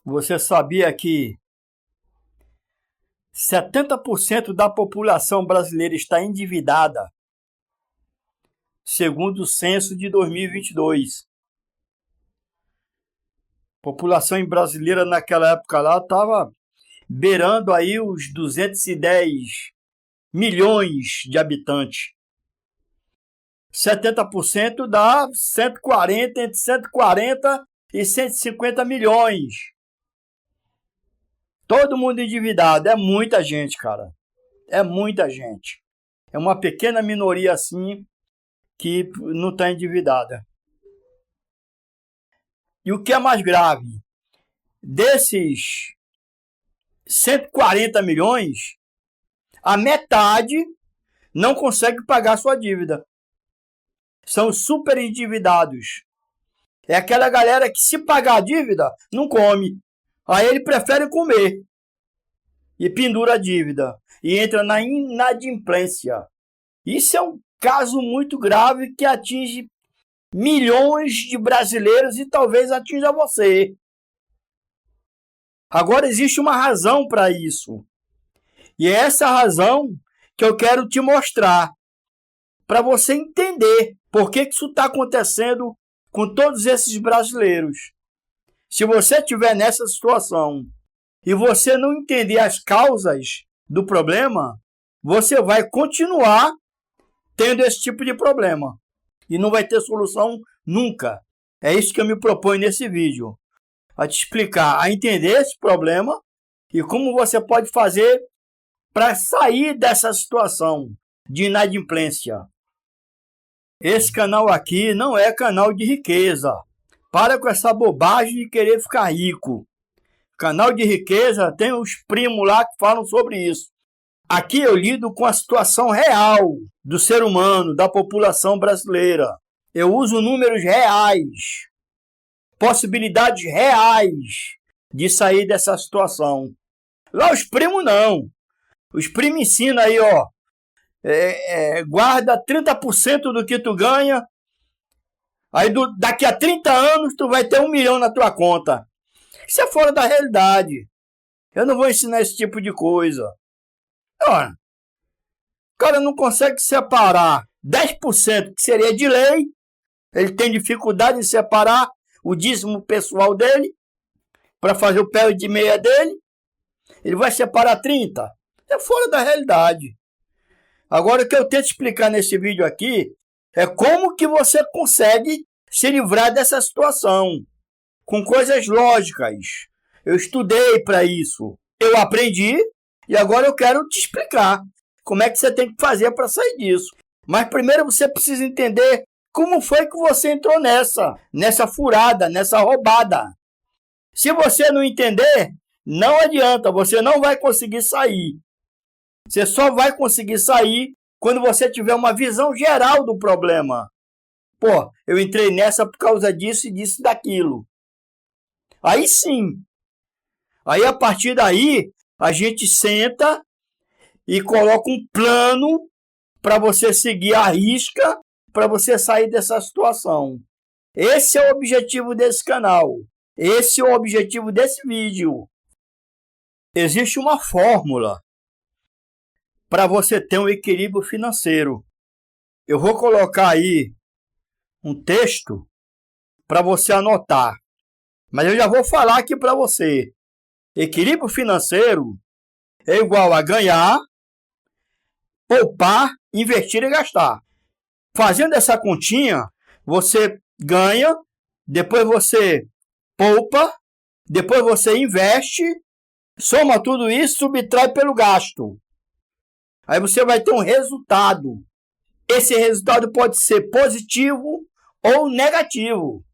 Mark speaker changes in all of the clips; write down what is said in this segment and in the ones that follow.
Speaker 1: Você sabia que 70% da população brasileira está endividada, segundo o censo de 2022? A população brasileira naquela época lá estava beirando aí os 210 milhões de habitantes. 70% dá 140, entre 140 e 150 milhões. Todo mundo endividado. É muita gente, cara. É muita gente. É uma pequena minoria assim que não está endividada. E o que é mais grave? Desses 140 milhões, a metade não consegue pagar sua dívida. São super endividados. É aquela galera que, se pagar a dívida, não come. Aí ele prefere comer. E pendura a dívida. E entra na inadimplência. Isso é um caso muito grave que atinge milhões de brasileiros e talvez atinja você. Agora existe uma razão para isso. E é essa razão que eu quero te mostrar. Para você entender por que isso está acontecendo com todos esses brasileiros. Se você estiver nessa situação e você não entender as causas do problema, você vai continuar tendo esse tipo de problema. E não vai ter solução nunca. É isso que eu me proponho nesse vídeo. A te explicar, a entender esse problema e como você pode fazer para sair dessa situação de inadimplência. Esse canal aqui não é canal de riqueza. Para com essa bobagem de querer ficar rico. Canal de riqueza tem os primos lá que falam sobre isso. Aqui eu lido com a situação real do ser humano, da população brasileira. Eu uso números reais, possibilidades reais de sair dessa situação. Lá os primos não. Os primos ensinam aí, ó, guarda 30% do que tu ganha, aí daqui a 30 anos tu vai ter 1 milhão na tua conta. Isso é fora da realidade. Eu não vou ensinar esse tipo de coisa. Ora, o cara não consegue separar 10%, que seria de lei. Ele tem dificuldade em separar o dízimo pessoal dele para fazer o pé de meia dele. Ele vai separar 30%. É fora da realidade. Agora, o que eu tento explicar nesse vídeo aqui é como que você consegue se livrar dessa situação com coisas lógicas. Eu estudei para isso. Eu aprendi e agora eu quero te explicar como é que você tem que fazer para sair disso. Mas primeiro você precisa entender como foi que você entrou nessa furada, nessa roubada. Se você não entender, não adianta, você não vai conseguir sair. Você só vai conseguir sair quando você tiver uma visão geral do problema. Pô, eu entrei nessa por causa disso e disso e daquilo. Aí sim. Aí a partir daí, a gente senta e coloca um plano para você seguir à risca, para você sair dessa situação. Esse é o objetivo desse canal. Esse é o objetivo desse vídeo. Existe uma fórmula para você ter um equilíbrio financeiro. Eu vou colocar aí um texto para você anotar. Mas eu já vou falar aqui para você. Equilíbrio financeiro é igual a ganhar, poupar, investir e gastar. Fazendo essa continha, você ganha, depois você poupa, depois você investe, soma tudo isso, subtrai pelo gasto. Aí você vai ter um resultado. Esse resultado pode ser positivo ou negativo.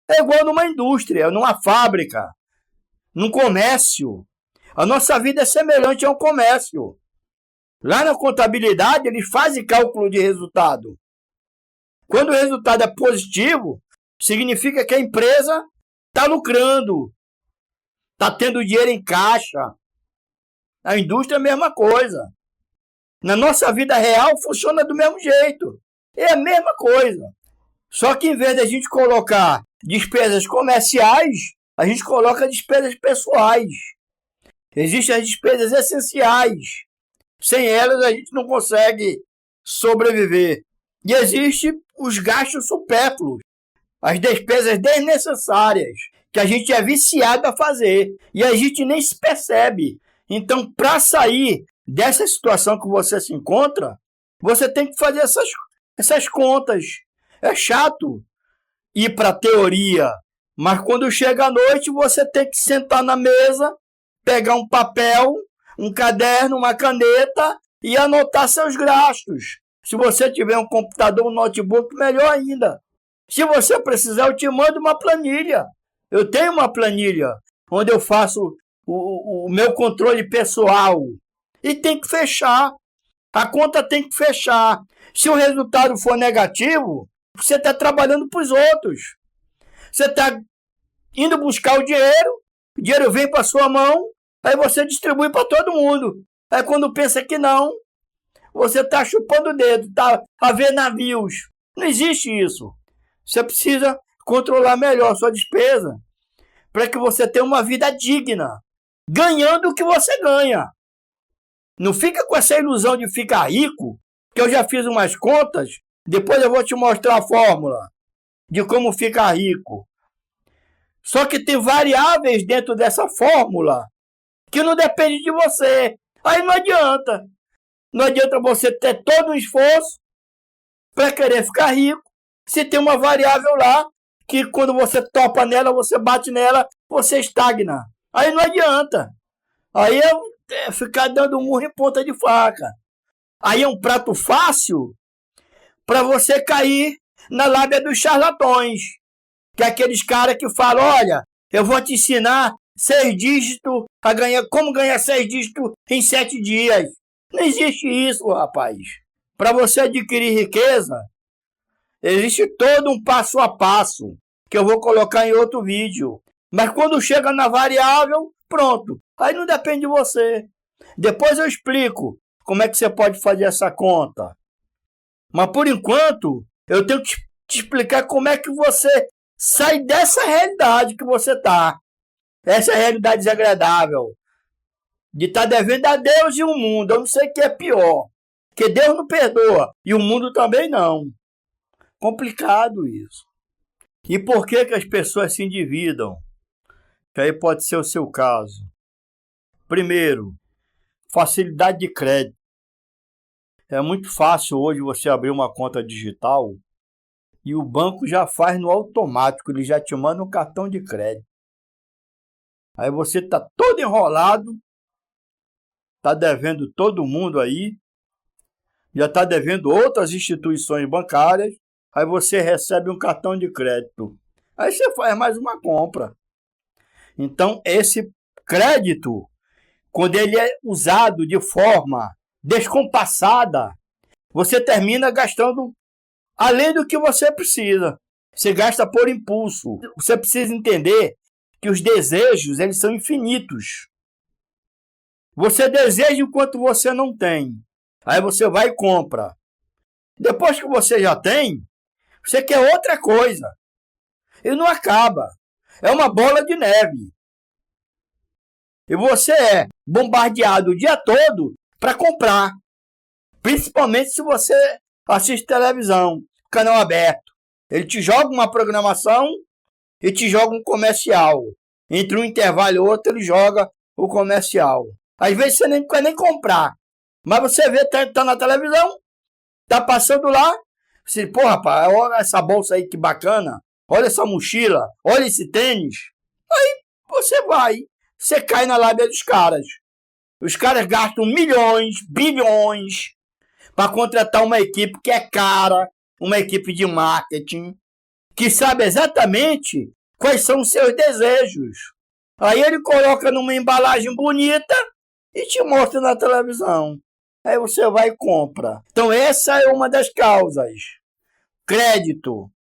Speaker 1: É igual numa indústria, numa fábrica, num comércio. A nossa vida é semelhante a um comércio. Lá na contabilidade, eles fazem cálculo de resultado. Quando o resultado é positivo, significa que a empresa está lucrando, está tendo dinheiro em caixa. A indústria é a mesma coisa. Na nossa vida real funciona do mesmo jeito. É a mesma coisa. Só que em vez de a gente colocar despesas comerciais, a gente coloca despesas pessoais. Existem as despesas essenciais. Sem elas, a gente não consegue sobreviver. E existem os gastos supérfluos, as despesas desnecessárias, que a gente é viciado a fazer. E a gente nem se percebe. Então, para sair dessa situação que você se encontra, você tem que fazer essas contas. É chato ir para a teoria, mas quando chega a noite, você tem que sentar na mesa, pegar um papel, um caderno, uma caneta e anotar seus gastos. Se você tiver um computador, um notebook, melhor ainda. Se você precisar, eu te mando uma planilha. Eu tenho uma planilha onde eu faço o meu controle pessoal. E tem que fechar. A conta tem que fechar. Se o resultado for negativo, você está trabalhando para os outros. Você está indo buscar o dinheiro vem para sua mão, aí você distribui para todo mundo. Aí quando pensa que não, você está chupando o dedo, está a ver navios. Não existe isso. Você precisa controlar melhor a sua despesa para que você tenha uma vida digna, ganhando o que você ganha. Não fica com essa ilusão de ficar rico, que eu já fiz umas contas, depois eu vou te mostrar a fórmula de como ficar rico. Só que tem variáveis dentro dessa fórmula que não depende de você. Aí não adianta. Não adianta você ter todo um esforço para querer ficar rico, se tem uma variável lá que quando você topa nela, você bate nela, você estagna. Aí não adianta. Aí é ficar dando murro em ponta de faca. Aí é um prato fácil para você cair na lábia dos charlatões. Que é aqueles caras que falam, olha, eu vou te ensinar 6 dígitos a ganhar, como ganhar 6 dígitos em 7 dias. Não existe isso, rapaz. Para você adquirir riqueza, existe todo um passo a passo, que eu vou colocar em outro vídeo. Mas quando chega na variável, pronto. Aí não depende de você. Depois eu explico como é que você pode fazer essa conta. Mas por enquanto, eu tenho que te explicar como é que você sai dessa realidade que você está. Essa realidade desagradável. De estar devendo a Deus e o mundo. Eu não sei o que é pior. Porque Deus não perdoa. E o mundo também não. Complicado isso. E por que as pessoas se endividam? Que aí pode ser o seu caso. Primeiro, facilidade de crédito. É muito fácil hoje você abrir uma conta digital e o banco já faz no automático, ele já te manda um cartão de crédito. Aí você está todo enrolado, está devendo todo mundo aí, já está devendo outras instituições bancárias, aí você recebe um cartão de crédito. Aí você faz mais uma compra. Então, esse crédito, quando ele é usado de forma descompassada, você termina gastando além do que você precisa. Você gasta por impulso. Você precisa entender que os desejos, eles são infinitos. Você deseja enquanto você não tem. Aí você vai e compra. Depois que você já tem, você quer outra coisa. E não acaba. É uma bola de neve. E você é bombardeado o dia todo para comprar. Principalmente se você assiste televisão, canal aberto. Ele te joga uma programação e te joga um comercial. Entre um intervalo e outro, ele joga o comercial. Às vezes você nem quer nem comprar. Mas você vê, tá na televisão, tá passando lá. Você, pô, rapaz, olha essa bolsa aí que bacana. Olha essa mochila, olha esse tênis. Aí você vai, você cai na lábia dos caras. Os caras gastam milhões, bilhões para contratar uma equipe que é cara, uma equipe de marketing, que sabe exatamente quais são os seus desejos. Aí ele coloca numa embalagem bonita e te mostra na televisão. Aí você vai e compra. Então essa é uma das causas. Crédito.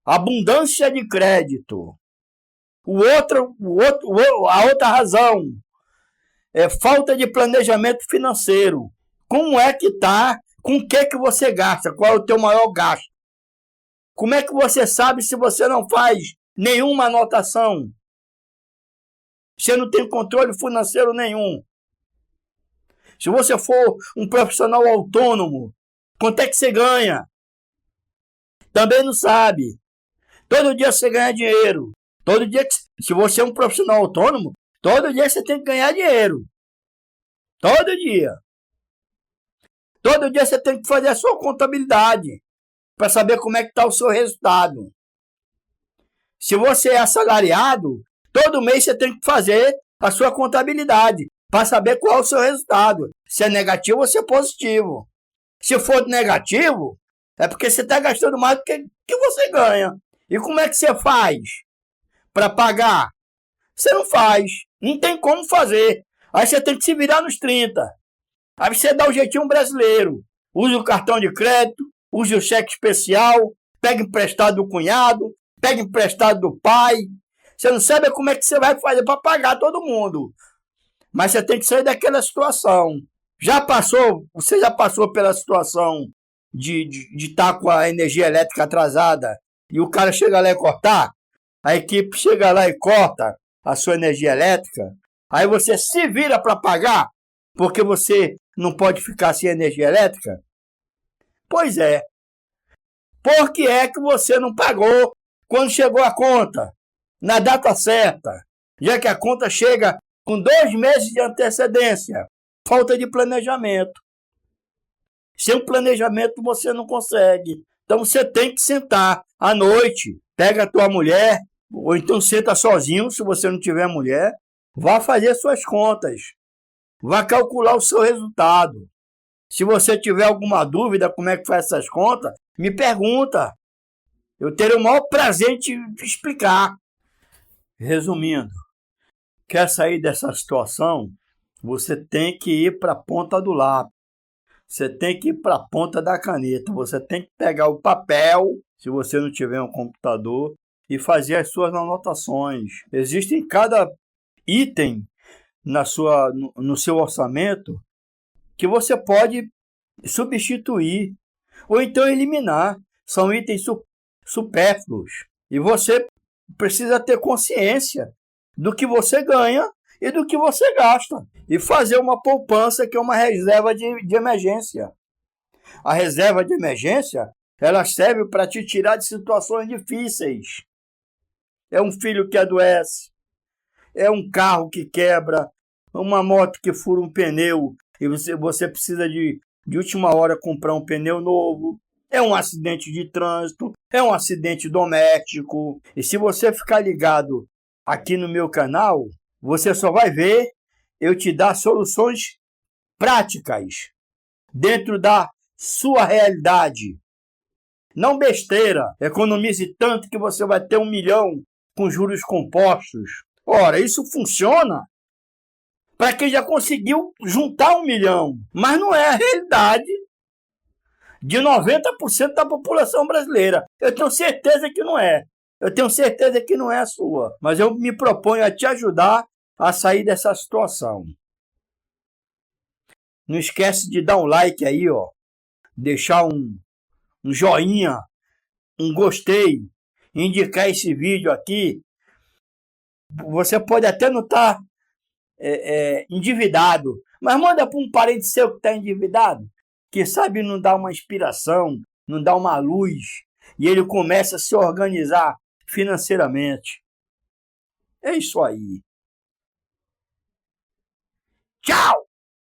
Speaker 1: Abundância de crédito. A outra razão é falta de planejamento financeiro. Como é que tá? Com o que você gasta? Qual é o teu maior gasto? Como é que você sabe se você não faz nenhuma anotação. Você não tem controle financeiro nenhum. Se você for um profissional autônomo, quanto é que você ganha? Também não sabe. Todo dia você ganha dinheiro. Todo dia, se você é um profissional autônomo, todo dia você tem que ganhar dinheiro. Todo dia. Todo dia você tem que fazer a sua contabilidade para saber como é que está o seu resultado. Se você é assalariado, todo mês você tem que fazer a sua contabilidade para saber qual é o seu resultado. Se é negativo ou se é positivo. Se for negativo, é porque você está gastando mais do que você ganha. E como é que você faz para pagar? Você não faz. Não tem como fazer. Aí você tem que se virar nos 30. Aí você dá o jeitinho brasileiro. Usa o cartão de crédito, usa o cheque especial, pega emprestado do cunhado, pega emprestado do pai. Você não sabe como é que você vai fazer para pagar todo mundo. Mas você tem que sair daquela situação. Você já passou pela situação de estar com a energia elétrica atrasada e o cara chega lá e cortar? A equipe chega lá e corta a sua energia elétrica. Aí você se vira para pagar porque você não pode ficar sem energia elétrica? Pois é. Por que é que você não pagou quando chegou a conta? Na data certa. Já que a conta chega com 2 meses de antecedência. Falta de planejamento. Sem planejamento você não consegue. Então você tem que sentar à noite. Pega a tua mulher, ou então senta sozinho, se você não tiver mulher. Vá fazer suas contas. Vá calcular o seu resultado. Se você tiver alguma dúvida como é que faz essas contas, me pergunta. Eu terei o maior prazer em te explicar. Resumindo, quer sair dessa situação? Você tem que ir para a ponta do lápis. Você tem que ir para a ponta da caneta. Você tem que pegar o papel, se você não tiver um computador, e fazer as suas anotações. Existem cada item no seu orçamento que você pode substituir ou então eliminar. São itens supérfluos. E você precisa ter consciência do que você ganha e do que você gasta. E fazer uma poupança, que é uma reserva de emergência. A reserva de emergência, ela serve para te tirar de situações difíceis. É um filho que adoece, é um carro que quebra, uma moto que fura um pneu e você precisa de última hora comprar um pneu novo. É um acidente de trânsito, é um acidente doméstico. E se você ficar ligado aqui no meu canal, você só vai ver eu te dar soluções práticas dentro da sua realidade. Não besteira. Economize tanto que você vai ter 1 milhão com juros compostos. Ora, isso funciona para quem já conseguiu juntar 1 milhão. Mas não é a realidade de 90% da população brasileira. Eu tenho certeza que não é. Eu tenho certeza que não é a sua. Mas eu me proponho a te ajudar a sair dessa situação. Não esquece de dar um like aí, ó. Deixar um joinha, um gostei, indicar esse vídeo aqui. Você pode até não estar endividado, mas manda para um parente seu que está endividado, que sabe não dá uma inspiração, não dá uma luz, e ele começa a se organizar financeiramente. É isso aí. Tchau!